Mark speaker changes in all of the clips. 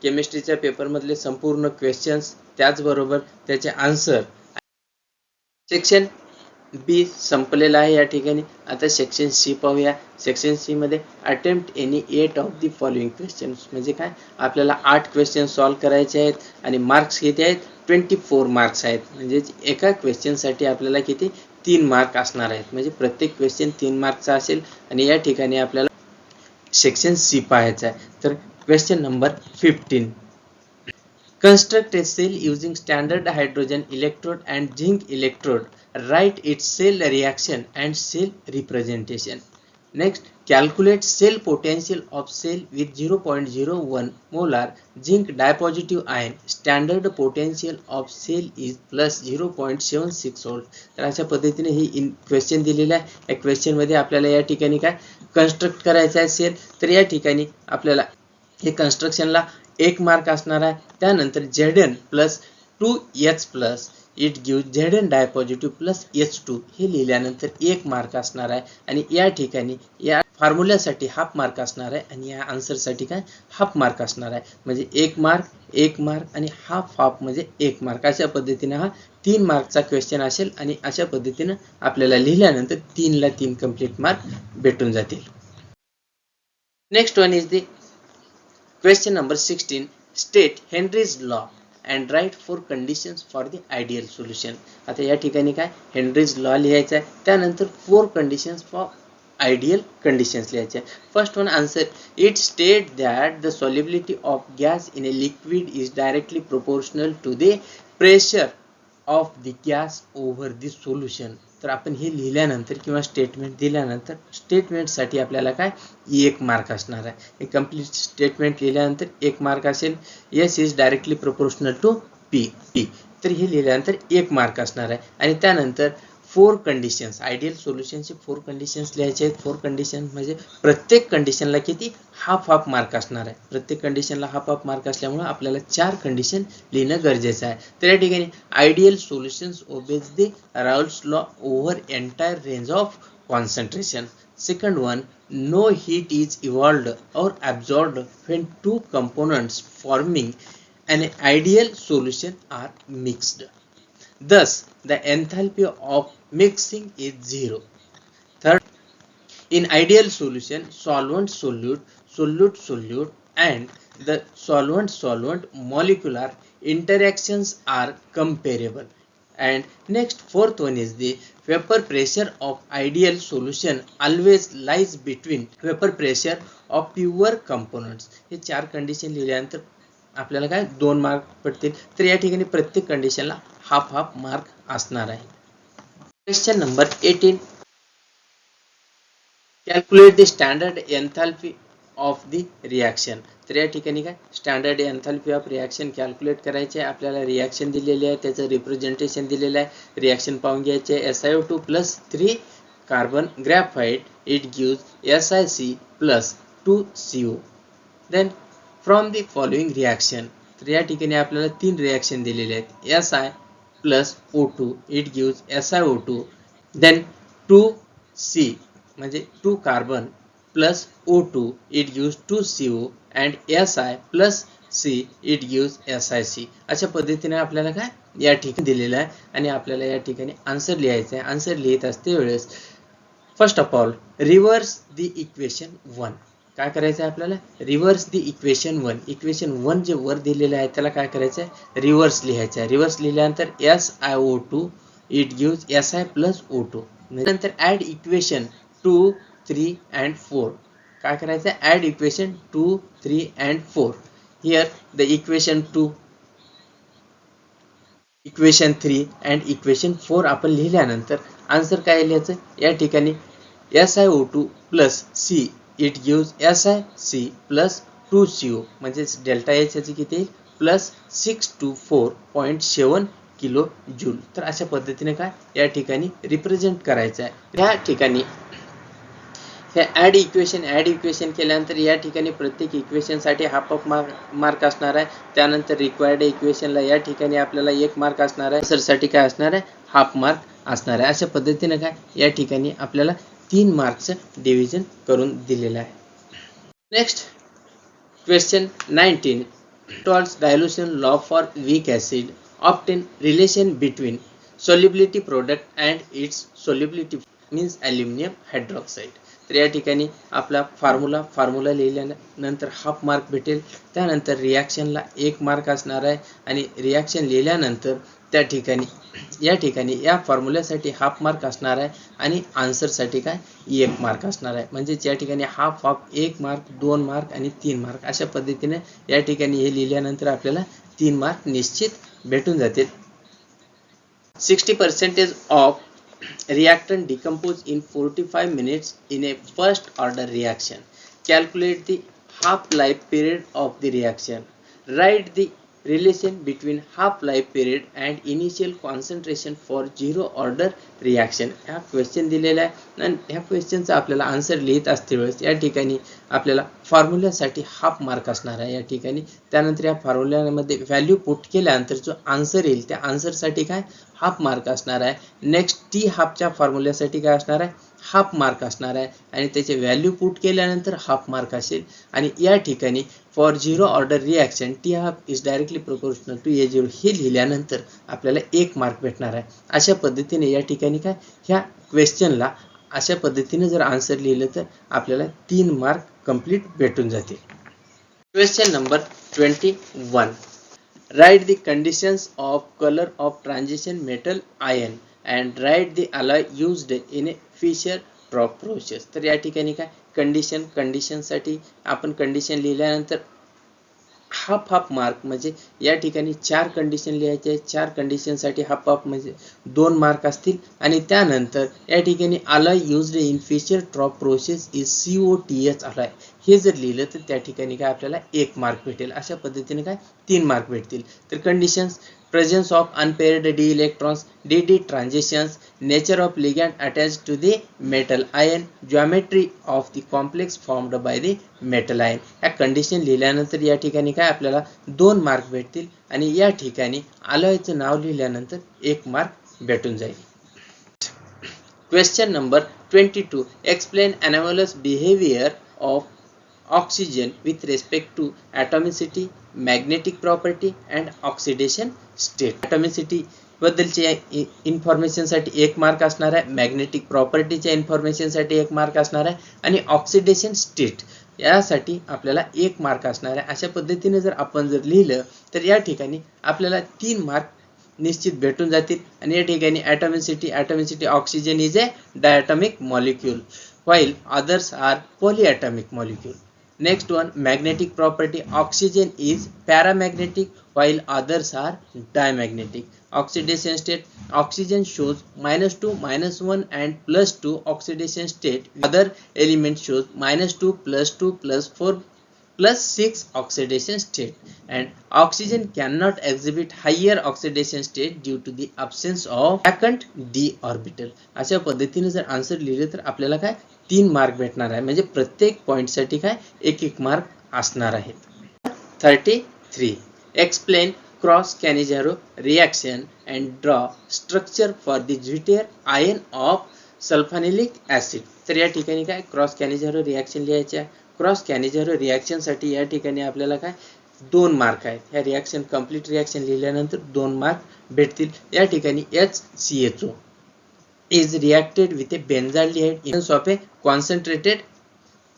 Speaker 1: केमिस्ट्रीच्या पेपरमधले संपूर्ण क्वेश्चन्स त्याचबरोबर त्याचे आन्सर. सेक्शन बी संपलेला आहे या ठिकाणी. आता सेक्शन सी पाहूया. सेक्शन सी मध्ये attempt any 8 of the following questions. म्हणजे काय, आपल्याला 8 क्वेश्चन सॉल्व्ह करायचे आहेत आणि मार्क्स किती आहेत, 24 मार्क्स आहेत. म्हणजे एका क्वेश्चनसाठी आपल्याला किती, 3 मार्क असणार आहेत. म्हणजे प्रत्येक क्वेश्चन 3 मार्कचा असेल. आणि या ठिकाणी आपल्याला सेक्शन सी पाहायचा आहे. तर question number 15. Construct a cell using standard hydrogen electrode and zinc electrode. Write its cell reaction and cell representation. Next, calculate cell potential of cell with 0.01 molar zinc dipositive ion. Standard potential of cell is plus 0.76 volt. तर अशा पद्धतीने ही question दिलेला आहे. या question मध्ये आपल्याला या ठिकाणी काय कन्स्ट्रक्ट करायचा आहे सेल. तर या ठिकाणी आपल्याला हे कन्स्ट्रक्शनला 1 मार्क असणार आहे. त्यानंतर Zn plus 2H plus it give Zn dipositive plus H2 हे लिहिल्यानंतर 1 मार्क असणार आहे. आणि या ठिकाणी या फॉर्म्युल्यासाठी हाफ मार्क असणार आहे आणि या आन्सरसाठी काय हाफ मार्क असणार आहे. म्हणजे 1 मार्क आणि हाफ म्हणजे 1 मार्क. अशा पद्धतीने हा 3 मार्कचा क्वेश्चन असेल. आणि अशा पद्धतीने आपल्याला लिहिल्यानंतर 3 ला 3 कंप्लीट मार्क भेटून जातील. Next one is the Question number 16. State Henry's law and write 4 conditions for the ideal solution. आता या ठिकाणी काय हेनरीज लॉ लिहायचा आहे. त्यानंतर 4 conditions for ideal conditions लिहायचे आहे. First one answer. It state that the solubility of gas in a liquid is directly proportional to the pressure of the gas over the solution. तर आपण हे लिहिल्यानंतर किंवा स्टेटमेंट दिल्यानंतर स्टेटमेंटसाठी आपल्याला काय 1 मार्क असणार आहे. हे कंप्लीट स्टेटमेंट लिहिल्यानंतर 1 मार्क असेल. S is directly proportional to P. तर हे लिहिल्यानंतर 1 मार्क असणार आहे. आणि त्यानंतर 4 कंडिशन्स, आयडियल सोल्युशनचे 4 कंडिशन्स लिहायचे आहेत. 4 कंडिशन म्हणजे प्रत्येक कंडिशनला किती हाफ मार्क असणार आहे. प्रत्येक कंडिशनला हाफ मार्क असल्यामुळे आपल्याला 4 कंडिशन लिहिणं गरजेचं आहे. तर या ठिकाणी ideal solutions obeys the Raoult's law over entire range of concentration. Second one, no heat is evolved or absorbed when 2 components forming an ideal solution are mixed. Thus, the enthalpy of mixing is 0. Third, in ideal solution, solute and the solvent molecular interactions are comparable. And next, fourth one is the vapor pressure of ideal solution always lies between vapor pressure of pure components. हे 4 condition लिहिल्यानंतर आपल्याला काय 2 mark पडतील. तर या ठिकाणी प्रत्येक कंडिशनला हाफ मार्क असणार आहे. Question number 18. Calculate the standard एन्थॅल्पी of the reaction. तर या ठिकाणी काय स्टँडर्ड एन्थॅल्पी ऑफ रिॲक्शन कॅल्क्युलेट करायचे आहे. आपल्याला रिॲक्शन दिलेली आहे, त्याचं रिप्रेझेंटेशन दिलेलं आहे. रिॲक्शन पाहून घ्यायचे. SiO2 plus 3 carbon graphite it gives SiC plus 2CO. Then from the following reaction. तर या ठिकाणी आपल्याला 3 रिॲक्शन दिलेले आहेत. Si plus O2 it gives SiO2. Then 2C म्हणजे 2 carbon plus O2 it gives 2CO and Si plus C it gives SiC. अशा पद्धतीने आपल्याला काय या ठिकाणी दिलेलं आहे. आणि आपल्याला या ठिकाणी आन्सर लिहायचं आहे. आन्सर लिहित असते वेळेस first of all reverse the equation 1. काय करायचं आहे आपल्याला, रिव्हर्स द इक्वेशन 1. इक्वेशन 1 जे वर दिलेलं आहे त्याला काय करायचं आहे, रिव्हर्स लिहायचं आहे. रिव्हर्स लिहिल्यानंतर SiO2 it gives Si plus O2. नंतर ॲड इक्वेशन 2, 3 अँड 4. काय करायचं आहे, add equation 2, 3 and 4. Here the equation 2, equation 3 and equation 4 आपण लिहिल्यानंतर आन्सर काय लिहायचं, या ठिकाणी SiO2 plus C it gives SiC plus 2CO म्हणजे डेल्टा एच याची किती येईल प्लस 624.7 किलो जूल. तर अशा पद्धतीने काय या ठिकाणी रिप्रेझेंट करायचं आहे. या ठिकाणी हे ॲड इक्वेशन केल्यानंतर या ठिकाणी प्रत्येक इक्वेशनसाठी हाफ मार्क असणार आहे. त्यानंतर रिक्वायर्ड इक्वेशनला या ठिकाणी आपल्याला 1 मार्क असणार आहे. आन्सरसाठी काय असणार आहे, हाफ मार्क असणार आहे. अशा पद्धतीने काय या ठिकाणी आपल्याला 3 मार्क्सचं डिव्हिजन करून दिलेलं आहे. Next question 19. Stolz dilution law for weak acid obtain relation between solubility product and its solubility means aluminum hydroxide. तर या ठिकाणी आपला फॉर्म्युला लिहिल्यानंतर हाफ मार्क भेटेल. त्यानंतर रिॲक्शनला 1 मार्क असणार आहे आणि रिॲक्शन लिहिल्यानंतर या ठिकाणी या फॉर्म्युल्यासाठी हाफ मार्क असणार आहे आणि आन्सरसाठी काय 1 मार्क असणार आहे. म्हणजे या ठिकाणी हाफ 1 मार्क, 2 मार्क आणि 3 मार्क अशा पद्धतीने या ठिकाणी हे लिहिल्यानंतर आपल्याला 3 मार्क निश्चित भेटून जातील. 60% of reactant decompose in 45 minutes in a first order reaction. Calculate the half life period of the reaction. Write the relation between half life period and initial concentration for zero order reaction. हा question दिलेला आहे आणि ह्या क्वेश्चनचा आपल्याला answer लिहित असते वेळेस या ठिकाणी आपल्याला फॉर्म्युल्यासाठी हाफ मार्क असणार आहे या ठिकाणी. त्यानंतर या फॉर्म्युल्यामध्ये व्हॅल्यू पुट केल्यानंतर जो आन्सर येईल त्या आन्सरसाठी काय हाफ मार्क असणार आहे. नेक्स्ट टी हाफच्या फॉर्म्युल्यासाठी काय असणार आहे हाफ मार्क असणार आहे आणि त्याचे व्हॅल्यू पुट केल्यानंतर हाफ मार्क असेल. आणि या ठिकाणी for zero order reaction T half is directly proportional to A0 हे लिहिल्यानंतर आपल्याला 1 मार्क भेटणार आहे. अशा पद्धतीने या ठिकाणी काय ह्या क्वेश्चनला अशा पद्धतीने जर आन्सर लिहिलं तर आपल्याला 3 मार्क कंप्लीट भेटून जातील. Question number 21. Write the conditions of color of transition metal ion and write the alloy used in a Fischer-Tropsch process. तर या ठिकाणी काय कंडिशनसाठी आपण कंडिशन लिहिल्यानंतर हाफ मार्क म्हणजे या ठिकाणी 4 कंडिशन लिहायचे. 4 कंडिशनसाठी हाफ म्हणजे 2 मार्क असतील. आणि त्यानंतर या ठिकाणी alloy used in Fischer-Tropsch process is COTH alloy हे जर लिहिलं तर त्या ठिकाणी काय आपल्याला 1 मार्क भेटेल. अशा पद्धतीने काय 3 मार्क भेटतील. तर conditions presence of unpaired d electrons, dd transitions, nature of ligand attached to the metal ion, geometry of the complex formed by the metal ion. या कंडिशन लिहिल्यानंतर या ठिकाणी काय आपल्याला 2 मार्क भेटतील आणि या ठिकाणी अलॉयचं नाव लिहिल्यानंतर 1 मार्क भेटून जाईल. Question number 22. Explain anomalous behavior of oxygen with respect to atomicity, magnetic property and oxidation state. Atomicity बद्दलच्या इन्फॉर्मेशन साठी 1 मार्क असणार आहे. मॅग्नेटिक प्रॉपर्टीच्या इन्फॉर्मेशन साठी 1 मार्क असणार आहे आणि ऑक्सिडेशन स्टेट यासाठी आपल्याला 1 मार्क असणार आहे. अशा पद्धतीने जर आपण लिहिलं तर या ठिकाणी आपल्याला 3 मार्क निश्चित भेटून जातील. आणि या ठिकाणी atomicity oxygen is a diatomic molecule while others are polyatomic molecule. Next one, magnetic property, oxygen is paramagnetic while others are diamagnetic. Oxidation state, oxygen shows -2, -1 and +2 oxidation state. Other element shows -2, +2, +4, +6 oxidation state. And oxygen cannot exhibit higher oxidation state due to the absence of vacant d orbital. अशा पद्धतीने जर answer लिहिले तर आपल्याला काय 3 mark भेटणार आहे. म्हणजे प्रत्येक पॉइंट साठी काय 1 मार्क असणार आहेत. 33. Explain cross Cannizzaro reaction and draw structure for the deuterium ion of sulfonilic acid. तर या ठिकाणी काय क्रॉस कॅनिझारो रिॲक्शन लिहायचे आहे. क्रॉस कॅनिझारो रिॲक्शन साठी या ठिकाणी आपल्याला काय 2 मार्क आहेत. ह्या रिॲक्शन कंप्लीट रिॲक्शन लिहिल्यानंतर 2 मार्क भेटतील. या ठिकाणी HCHO is reacted with a benzaldehyde in presence of a concentrated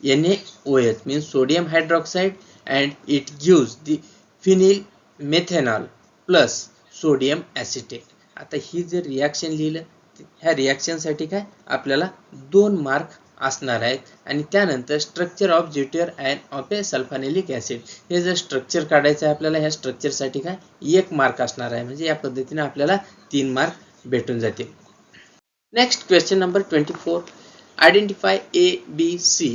Speaker 1: NaOH means sodium hydroxide and it gives the phenyl methanol plus sodium acetate. आता ही जर रिॲक्शन लिहिलं ह्या रिॲक्शन साठी काय आपल्याला 2 मार्क असणार आहेत. आणि त्यानंतर structure of zwitterion of a sulphanilic acid हे जर स्ट्रक्चर काढायचं आहे आपल्याला ह्या स्ट्रक्चर साठी काय 1 मार्क असणार आहे. म्हणजे या पद्धतीने आपल्याला 3 मार्क भेटून जातील. Next question number 24. Identify A, B, C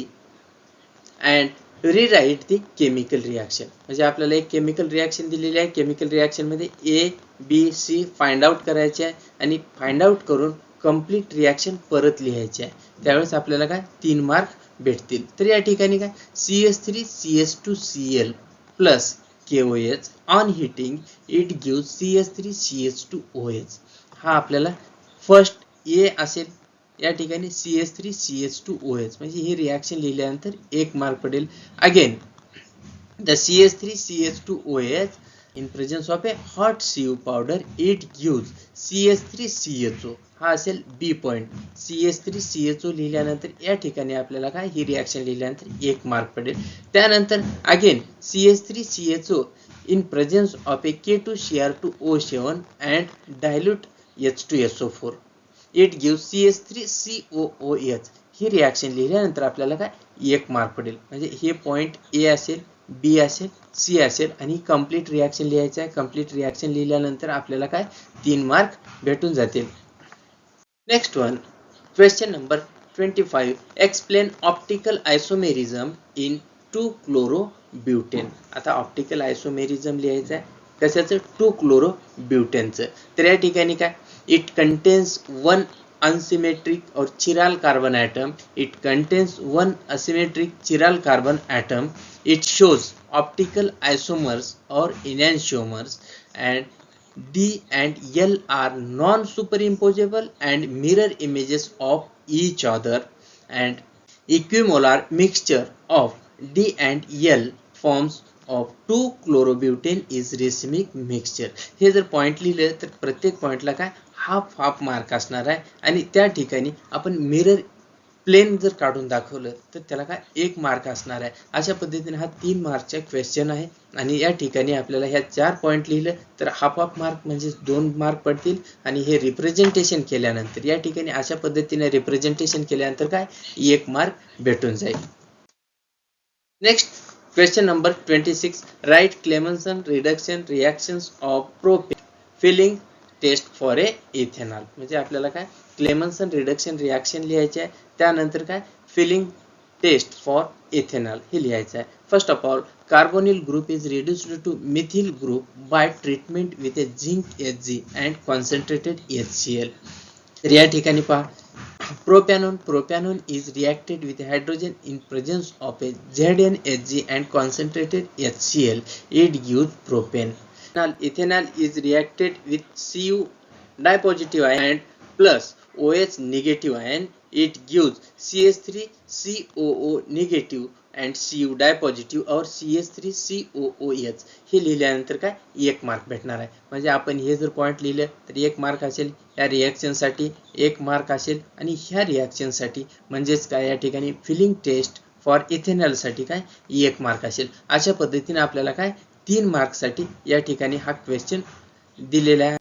Speaker 1: and rewrite the chemical reaction. म्हणजे आपल्याला एक केमिकल रिॲक्शन दिलेली आहे. केमिकल रिॲक्शन मध्ये A, B, C find out करायचे आहे आणि फाइंड आउट करून कंप्लीट रिॲक्शन परत लिहायचे आहे. त्यावेळेस आपल्याला काय 3 मार्क भेटतील. तर या ठिकाणी काय CH3 CH2Cl plus KOH on heating it gives CH3 CH2OH. हा आपल्याला फर्स्ट A असेल. या ठिकाणी CH3 CH2OH म्हणजे हे रिॲक्शन लिहिल्यानंतर 1 मार्क पडेल. Again The CH3CH2OH in presence of a hot CU powder it gives CH3CHO. हा असेल बी पॉइंट. CH3CHO लिहिल्यानंतर या ठिकाणी आपल्याला काय ही रिॲक्शन लिहिल्यानंतर 1 मार्क पडेल. त्यानंतर again CH3CHO in presence of a K2Cr2O7 and dilute H2SO4 it gives CH3COOH. He reaction लिहिल्यानंतर आपल्याला काय 1 मार्क पडेल. म्हणजे हे पॉइंट ए असेल, बी असेल, सी असेल आणि कंप्लीट रिॲक्शन लिहायचं आहे. कंप्लीट रिॲक्शन लिहिल्यानंतर आपल्याला काय 3 मार्क भेटून जातील. Next one, question number 25. Explain optical isomerism in 2-chlorobutane. आता ऑप्टिकल आयसोमेरिझम लिहायचं आहे कशाचं? 2-chlorobutaneचं. तर या ठिकाणी काय it contains 1 unsymmetric or chiral carbon atom. It contains 1 asymmetric chiral carbon atom. It shows optical isomers or enantiomers, and D and L are non-superimposable and mirror images of each other, and equimolar mixture of D and L forms of 2-chlorobutane is racemic mixture. हे जर point लिहिले तर प्रत्येक पॉइंटला काय half mark असणार आहे आणि त्या ठिकाणी आपण मिरर प्लेन जर काढून दाखवलं तर त्याला काय 1 मार्क असणार आहे. अशा पद्धतीने हा 3 मार्कचा क्वेश्चन आहे आणि या ठिकाणी आपल्याला ह्या 4 पॉइंट लिहिलं तर हाफ मार्क म्हणजे 2 मार्क पडतील आणि हे रिप्रेझेंटेशन केल्यानंतर या ठिकाणी अशा पद्धतीने रिप्रेझेंटेशन केल्यानंतर काय 1 मार्क भेटून जाईल. Next question number 26. Write Clemmensen reduction reactions of propane Fehling test for a ethanol. म्हणजे आपल्याला काय क्लेमन्सन रिडक्शन रिॲक्शन लिहायचे आहे. त्यानंतर काय फिलिंग टेस्ट फॉर इथेनॉल हे लिहायचं आहे. First of all carbonyl group is reduced to methyl group by treatment with a zinc Hg and concentrated HCl. तर या ठिकाणी पहा propanone is reacted with hydrogen in presence of a ZnHg and concentrated HCl. It gives propane. Ethanol is reacted with Cu dipositive ion and plus OH negative ion. It gives CH3COO negative and Cu dipositive or CH3COOH. हे लिहिल्यानंतर काय 1 mark भेटणार आहे. म्हणजे आपण हे जर point लिहिले तर 1 मार्क असेल, या रिॲक्शन साठी 1 मार्क असेल आणि ह्या रिॲक्शन साठी म्हणजेच काय या ठिकाणी फिलिंग टेस्ट फॉर इथेनॉल साठी काय 1 मार्क असेल. अशा पद्धतीने आपल्याला काय 3 मार्क साठी या ठिकाणी हा क्वेश्चन दिलेला आहे.